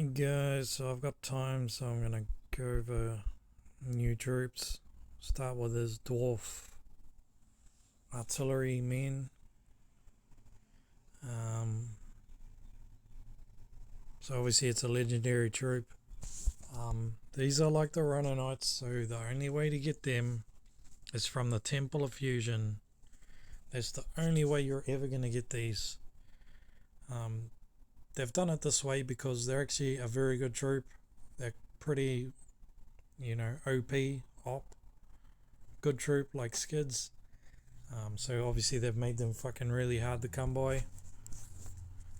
Alright guys, so I've got time, so I'm gonna go over new troops. Start with this Dwarf Artillerymen. So obviously it's a legendary troop. These are like the Runner Knights, so the only way to get them is from the Temple of Fusion. That's the only way you're ever gonna get these. They've done it this way because they're actually a very good troop. They're pretty, OP, good troop like skids. So obviously they've made them fucking really hard to come by.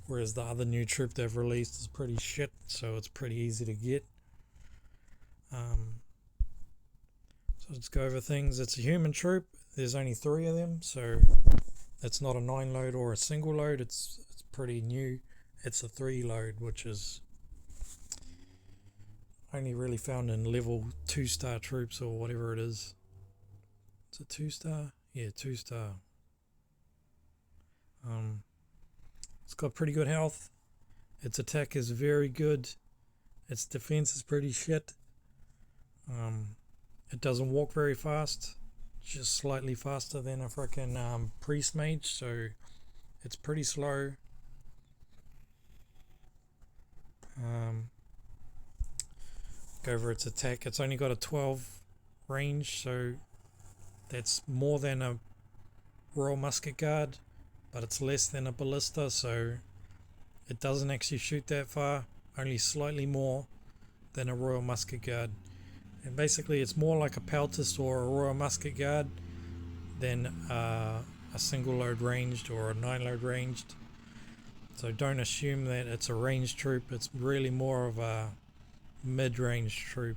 Whereas the other new troop they've released is pretty shit, so it's pretty easy to get. So let's go over things. It's a human troop. There's only 3 of them, so it's not a 9 load or a single load. It's pretty new. It's a 3 load, which is only really found in level 2-star troops or whatever it is. It's a 2-star? Yeah, 2-star. It's got pretty good health. Its attack is very good. Its defense is pretty shit. It doesn't walk very fast. Just slightly faster than a freaking priest mage, so it's pretty slow. Go over its attack. It's only got a 12 range, so that's more than a Royal Musket Guard, but it's less than a ballista, so it doesn't actually shoot that far, only slightly more than a Royal Musket Guard. And basically it's more like a Peltist or a Royal Musket Guard than a single load ranged or a 9 load ranged. So don't assume that it's a ranged troop. It's really more of a mid-range troop.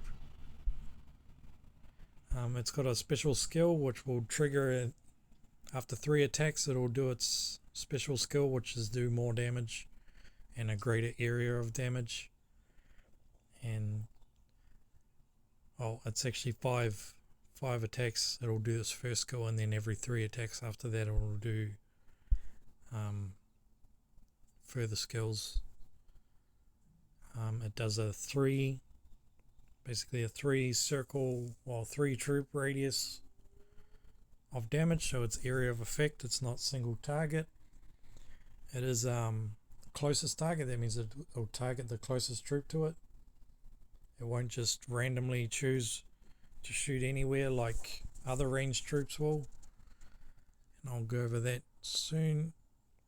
It's got a special skill which will trigger it after 3 attacks. It'll do its special skill, which is do more damage and a greater area of damage. And it's actually five attacks. It'll do its first skill, and then every 3 attacks after that it'll do further skills. It does a 3 circle, 3 troop radius of damage, so it's area of effect. It's not single target. It is closest target. That means it'll target the closest troop to it. It won't just randomly choose to shoot anywhere like other ranged troops will. And I'll go over that soon.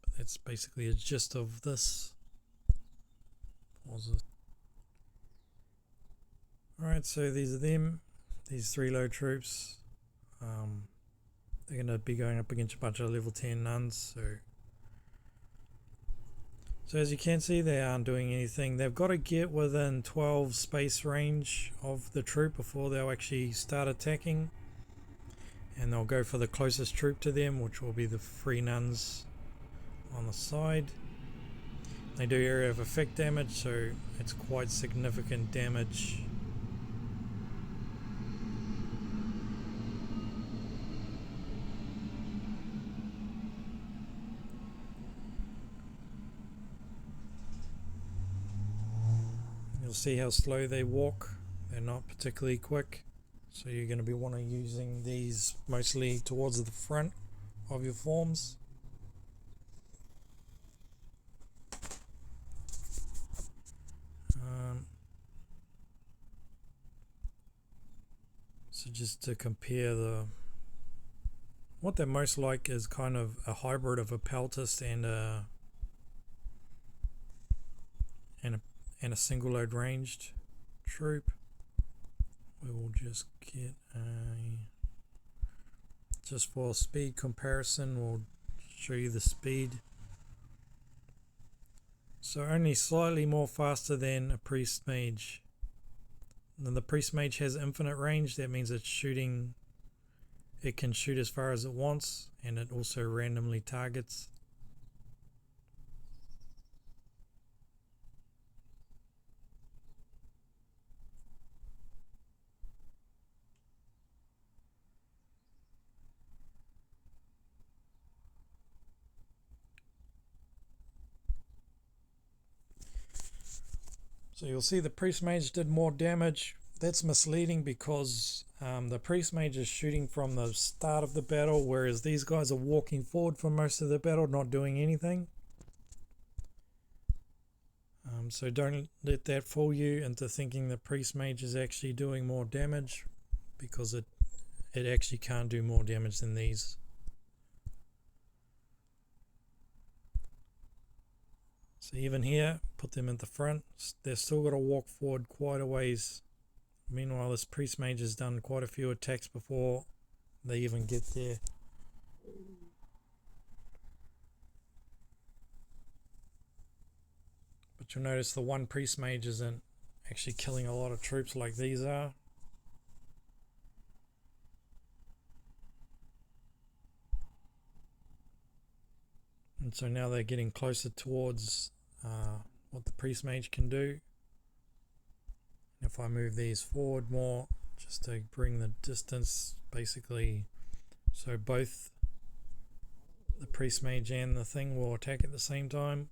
But that's basically a gist of this. Alright, so these are them. These 3 low troops. They're going to be going up against a bunch of level 10 nuns. So as you can see, they aren't doing anything. They've got to get within 12 space range of the troop before they'll actually start attacking. And they'll go for the closest troop to them, which will be the 3 nuns on the side. They do area of effect damage, so it's quite significant damage. You'll see how slow they walk. They're not particularly quick, so you're going to be wanting using these mostly towards the front of your forms. So just to compare what they're most like is kind of a hybrid of a Peltist and a single load ranged troop. We will just get just for speed comparison, we'll show you the speed. So only slightly more faster than a priest mage. And the priest mage has infinite range. That means it can shoot as far as it wants, and it also randomly targets. So you'll see the priest mage did more damage. That's misleading because the priest mage is shooting from the start of the battle, whereas these guys are walking forward for most of the battle, not doing anything. So don't let that fool you into thinking the priest mage is actually doing more damage, because it actually can't do more damage than these. So even here, put them at the front. They're still got to walk forward quite a ways. Meanwhile, this priest mage has done quite a few attacks before they even get there. But you'll notice the one priest mage isn't actually killing a lot of troops like these are. And so now they're getting closer towards what the priest mage can do. If I move these forward more, just to bring the distance, basically, so both the priest mage and the thing will attack at the same time,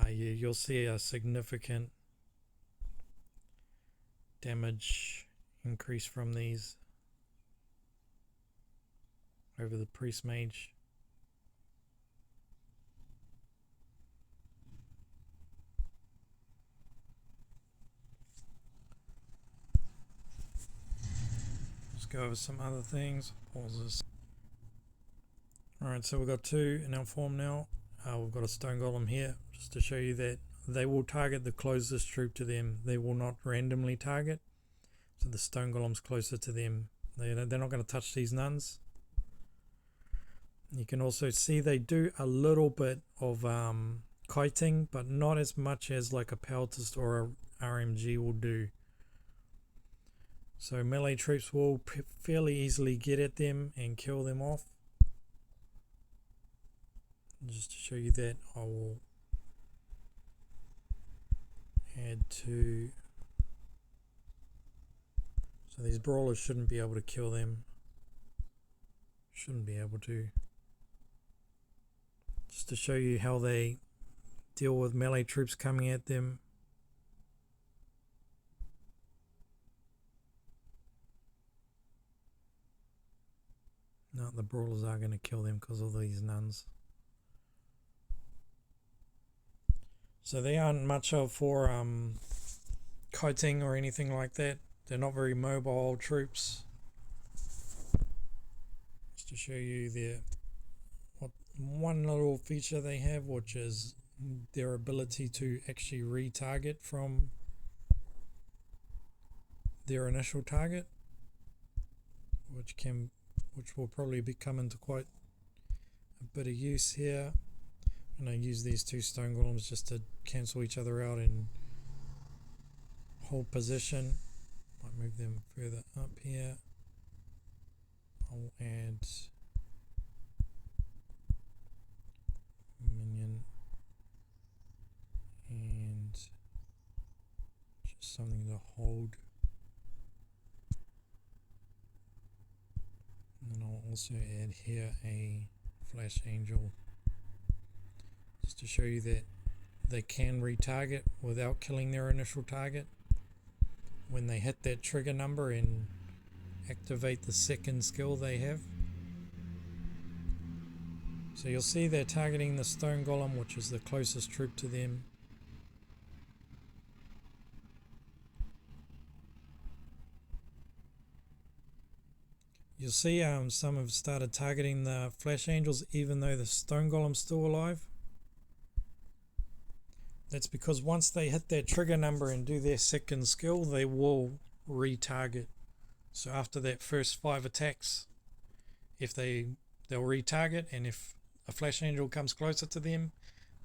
you'll see a significant damage increase from these over the priest mage. Let's go over some other things. Pause this. Alright, so we've got two in our form now. We've got a stone golem here, just to show you that they will target the closest troop to them. They will not randomly target. So the stone golem's closer to them. They're not going to touch these nuns. You can also see they do a little bit of kiting, but not as much as like a peltist or a RMG will do. So melee troops will fairly easily get at them and kill them off. Just to show you that, I will add to, so these brawlers shouldn't be able to kill them. Shouldn't be able to. Just to show you how they deal with melee troops coming at them. No, the brawlers are going to kill them because of these nuns. So they aren't much of for kiting or anything like that. They're not very mobile troops. Just to show you what one little feature they have, which is their ability to actually retarget from their initial target, which will probably come into quite a bit of use here. And I use these two stone golems just to cancel each other out and hold position. Might move them further up here. I'll add minion and just something to hold. And then I'll also add here a flash angel, just to show you that they can retarget without killing their initial target when they hit that trigger number and activate the second skill they have. So you'll see they're targeting the stone golem, which is the closest troop to them. You'll see some have started targeting the flash angels even though the stone golem's still alive. That's because once they hit their trigger number and do their second skill, they will retarget. So after that first 5 attacks, if they'll retarget, and if a flash angel comes closer to them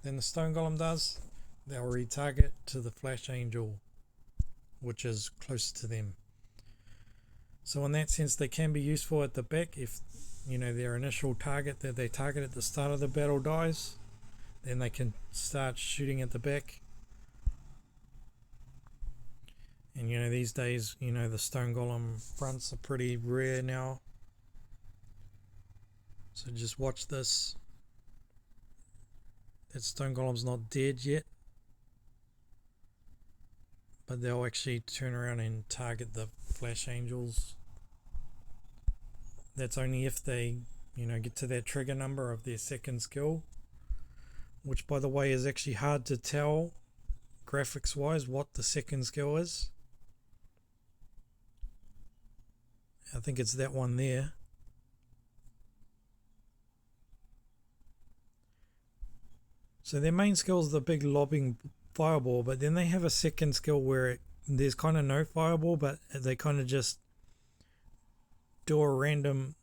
than the stone golem does, they'll retarget to the flash angel, which is closer to them. So in that sense, they can be useful at the back. If their initial target that they target at the start of the battle dies, then they can start shooting at the back. And these days, the stone golem fronts are pretty rare now. So just watch this. That stone golem's not dead yet. but they'll actually turn around and target the Flash Angels. That's only if they, get to that trigger number of their second skill, which by the way is actually hard to tell graphics wise what the second skill is. I think it's that one there. So their main skill is the big lobbing fireball, but then they have a second skill where there's kind of no fireball, but they kind of just do a random.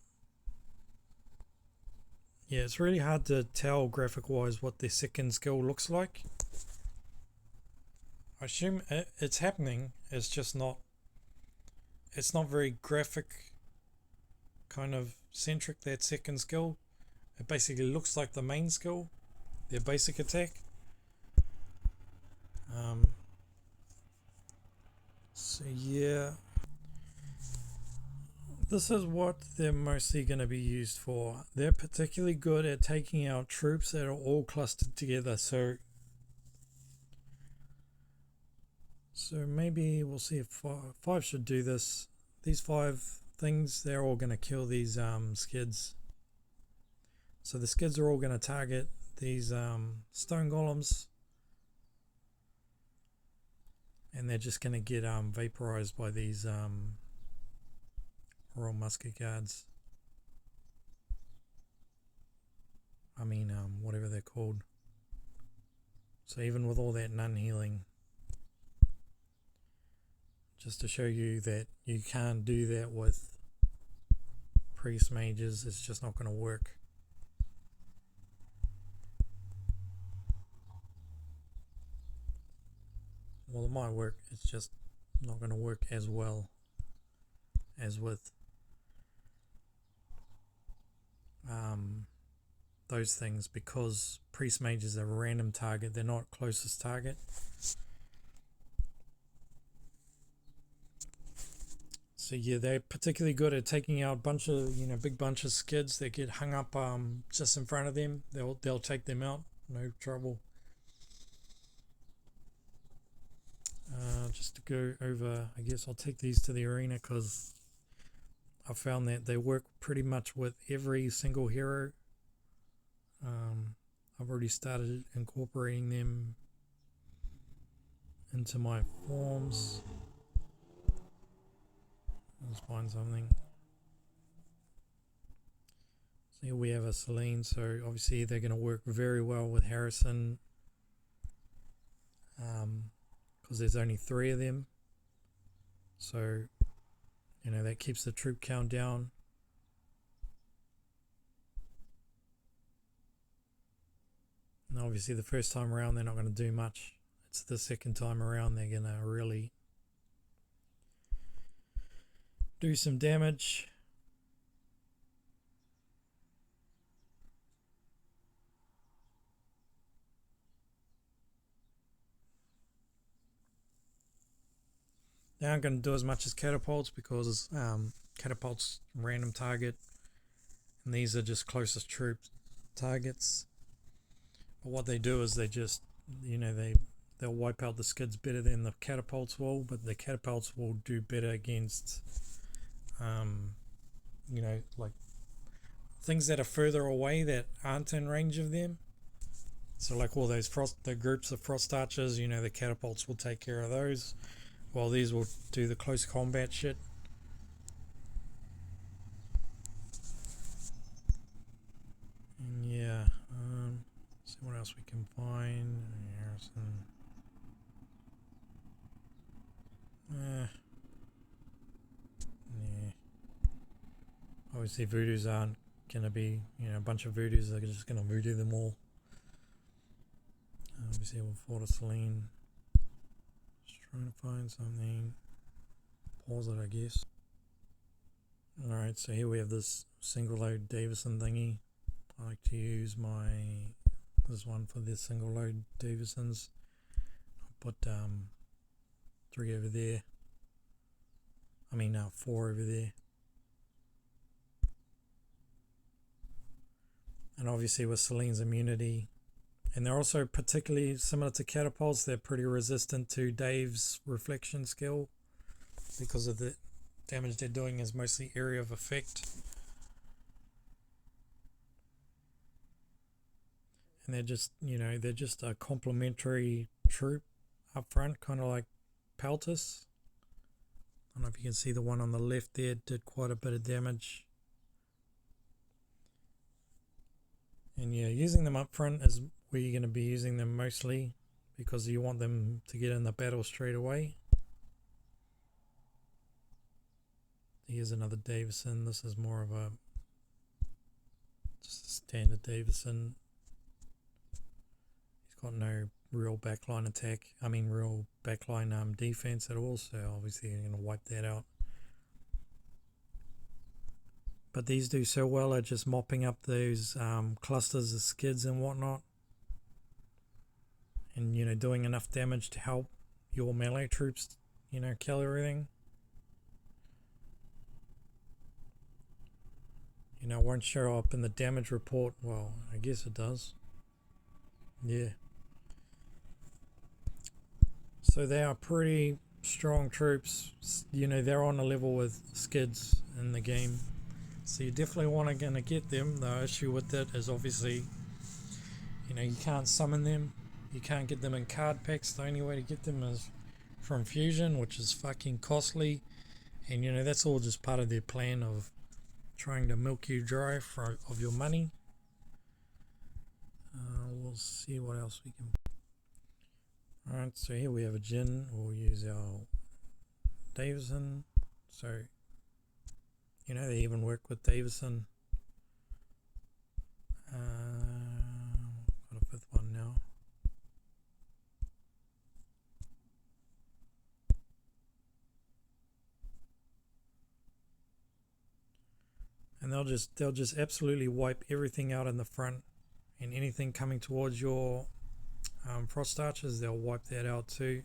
Yeah, it's really hard to tell graphic wise what their second skill looks like. I assume it's happening, it's just not, it's not very graphic kind of centric, that second skill. It basically looks like the main skill, their basic attack. So yeah, this is what they're mostly going to be used for. They're particularly good at taking out troops that are all clustered together. So maybe we'll see if five should do this. These 5 things, they're all going to kill these skids. So the skids are all going to target these stone golems, and they're just going to get vaporized by these Royal Musket Guards. I mean, whatever they're called. So even with all that nun healing, just to show you that you can't do that with priest mages, it's just not going to work. Well, it might work, it's just not going to work as well as with those things, because priest mages are a random target, they're not closest target. So yeah, they're particularly good at taking out a bunch of, big bunch of skids that get hung up just in front of them. They'll take them out, no trouble. Just to go over, I guess I'll take these to the arena because I found that they work pretty much with every single hero. I've already started incorporating them into my forms. Let's find something. So here we have a Selene, so obviously they're going to work very well with Harrison, because there's only 3 of them. So, that keeps the troop count down. And obviously the first time around they're not going to do much. It's the second time around they're going to really do some damage. They aren't going to do as much as catapults because catapults random target, and these are just closest troop targets. But what they do is they just, they'll wipe out the skids better than the catapults will, but the catapults will do better against, like things that are further away that aren't in range of them. So like all those the groups of frost archers, the catapults will take care of those, while these will do the close combat shit. And yeah, see what else we can find. Harrison. Yeah. Obviously voodoos aren't going to be, a bunch of voodoos are just going to voodoo them all. Obviously we'll Fort of Selene. Just trying to find something. Pause it, I guess. Alright, so here we have this single load Davison thingy. I like to use this one for the single load Davisons. I'll put 3 over there. 4 over there. And obviously with Selene's immunity, And they're also particularly similar to catapults. They're pretty resistant to Dave's reflection skill because of the damage they're doing is mostly area of effect. And they're just, they're just a complementary troop up front, kind of like Peltis. I don't know if you can see the one on the left there did quite a bit of damage. And yeah, using them up front is where you're going to be using them mostly because you want them to get in the battle straight away. Here's another Davison. This is more of a just a standard Davison. He's got no real backline attack. Real backline defense at all. So obviously you're going to wipe that out. But these do so well at just mopping up those clusters of skids and whatnot. And, doing enough damage to help your melee troops, kill everything. It won't show up in the damage report. Well, I guess it does. Yeah. So they are pretty strong troops. They're on a level with skids in the game. So you definitely want to get them. The issue with that is obviously, you can't summon them. You can't get them in card packs. The only way to get them is from fusion, which is fucking costly. And that's all just part of their plan of trying to milk you dry of your money. We'll see what else we can. Alright, so here we have a Jin. We'll use our Davison. So, they even work with Davison. Got a fifth one now. And they'll just absolutely wipe everything out in the front, and anything coming towards your frost archers, they'll wipe that out too.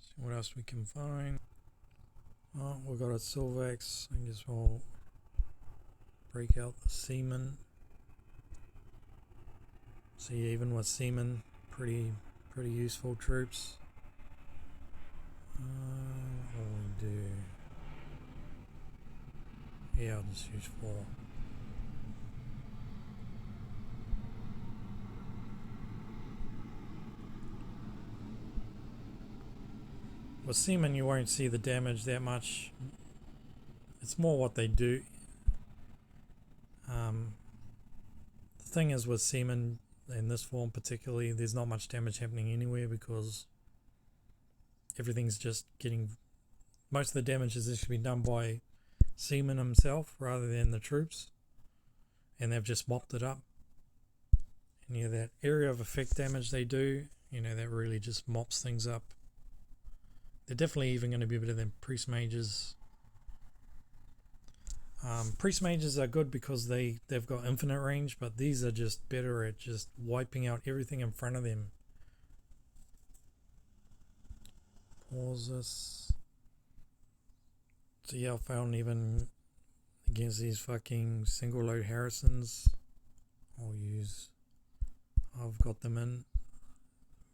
See what else we can find. Oh, we've got a Silvax. I guess we'll break out the Seamen. See, even with Seamen, pretty useful troops. What will we do? Yeah, I'll just use 4. With Seamen, you won't see the damage that much. It's more what they do. The thing is with Seamen, in this form particularly, there's not much damage happening anywhere because everything's just getting... Most of the damage is actually done by Seaman himself rather than the troops. And they've just mopped it up. And that area of effect damage they do, that really just mops things up. They're definitely even going to be better than Priest Mages. Priest Mages are good because they've got infinite range, but these are just better at just wiping out everything in front of them. Pause this. See how found even against these fucking single load Harrisons. I've got them in.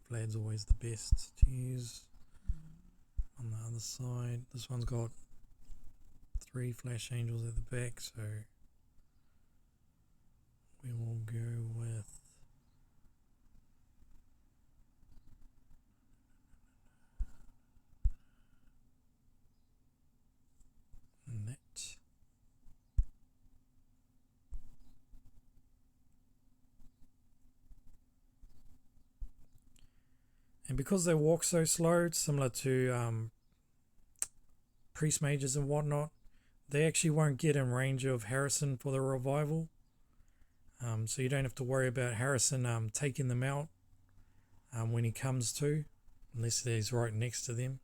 Vlad's always the best to use. On the other side, this one's got 3 Flash Angels at the back, so we will go with that. And because they walk so slow, similar to Priest Mages and whatnot, they actually won't get in range of Harrison for the revival. So you don't have to worry about Harrison taking them out when he comes to, unless he's right next to them.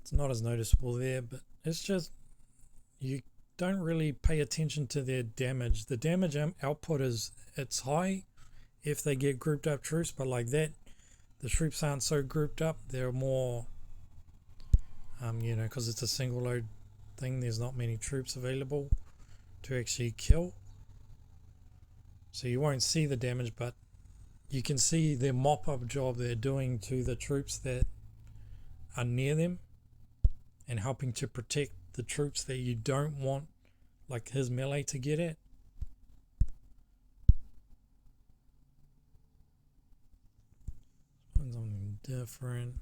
It's not as noticeable there, but it's just you don't really pay attention to their damage. The damage output it's high if they get grouped up troops, but like that, the troops aren't so grouped up. They're more, because it's a single load thing. There's not many troops available to actually kill, so you won't see the damage, but you can see the mop-up job they're doing to the troops that are near them and helping to protect the troops that you don't want, like his melee, to get at. Something different.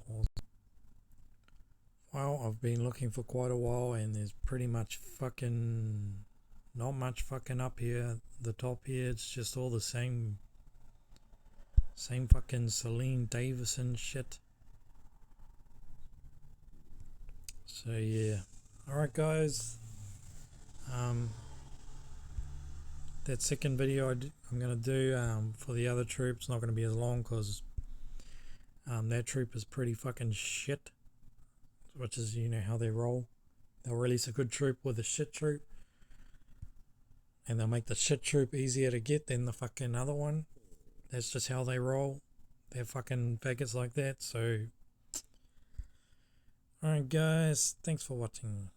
Pause. Well, I've been looking for quite a while and there's pretty much not much fucking up here. The top here, it's just all the same fucking Celine Davison shit. So yeah, alright guys, that second video I'm going to do for the other troops not going to be as long because that troop is pretty fucking shit, which is how they roll. They'll release a good troop with a shit troop and they'll make the shit troop easier to get than the fucking other one. That's just how they roll. They're fucking faggots like that. So alright guys, thanks for watching.